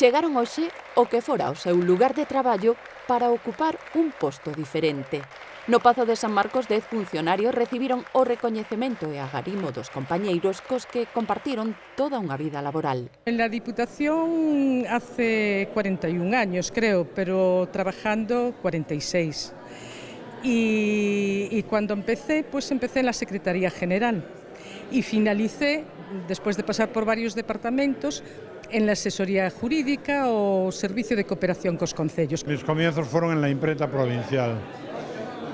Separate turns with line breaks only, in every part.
Chegaron hoxe o que fora o seu lugar de traballo para ocupar un posto diferente. No Pazo de San Marcos, 10 funcionarios recibiron o recoñecemento e agarimo dos compañeiros cos que compartiron toda unha vida laboral.
En la Diputación hace 41 años, creo, pero trabajando 46. Y cuando empecé, pues empecé en la Secretaría General y finalicé, después de pasar por varios departamentos, en la asesoría jurídica o servicio de cooperación cos concellos.
Mis comienzos fueron en la imprenta provincial.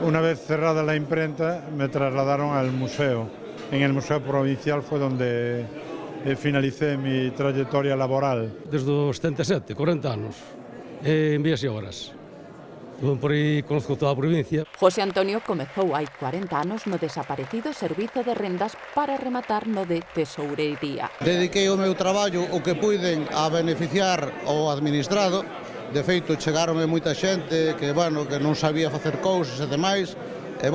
Una vez cerrada la imprenta, me trasladaron al museo. En el Museo Provincial fue donde finalicé mi trayectoria laboral.
Desde os 77, 40 anos, en vías e horas. Por aí conozco toda a provincia.
José Antonio comezou hai 40 anos no desaparecido Servizo de Rendas para rematar no de Tesourería.
Dediquei o meu traballo o que puiden a beneficiar o administrado. De feito, chegaronme moita xente que non sabía facer cousas e demais. E,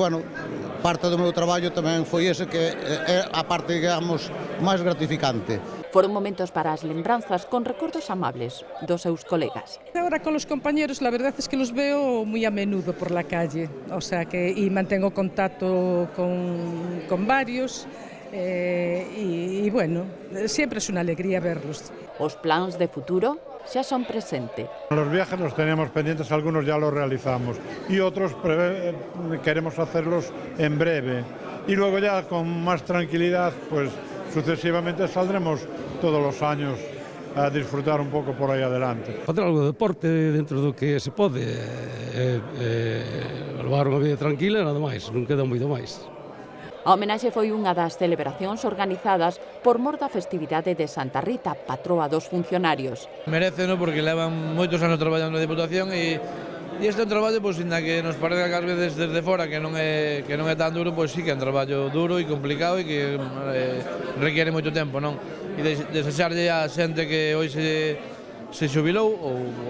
parte do meu traballo tamén foi ese que é a parte, digamos, máis gratificante.
Foron momentos para as lembranzas con recordos amables dos seus colegas.
Ahora con los compañeros, la verdad es que los veo muy a menudo por la calle, o sea que y mantengo contacto con varios y bueno, siempre es una alegría verlos.
Os plans de futuro xa son presente.
Los viajes los teníamos pendientes, algunos ya los realizamos y otros queremos hacerlos en breve. Y luego ya con más tranquilidad, pues sucesivamente saldremos todos los años a disfrutar un pouco por aí adelante.
Facer algo de deporte dentro do que se pode, levar unha vida tranquila e nada máis, non queda moito máis.
A homenaxe foi unha das celebracións organizadas por mor da festividade de Santa Rita, patroa dos funcionarios.
Mereceno porque levan moitos anos traballando na Diputación e este é un traballo, pois, inda que nos parece que ás veces desde fora que non é tan duro, pois sí que é un traballo duro e complicado e que requiere moito tempo, non? E desexarlle a xente que hoxe se xubilou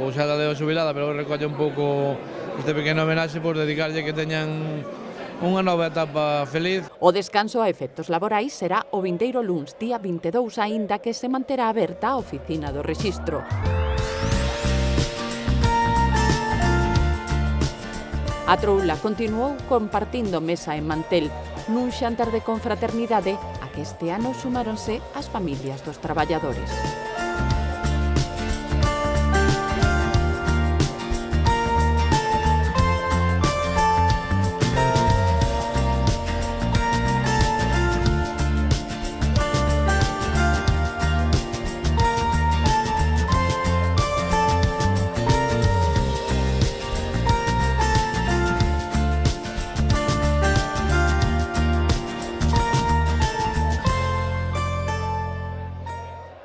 ou xa da deu xubilada, pero recolle un pouco este pequeno homenaxe por dedicarlle que teñan unha nova etapa feliz.
O descanso a efectos laborais será o vindeiro luns, día 22, aínda que se manterá aberta a oficina do rexistro. A troula continuou compartindo mesa e mantel nun xantar de confraternidade a que este ano sumáronse as familias dos traballadores.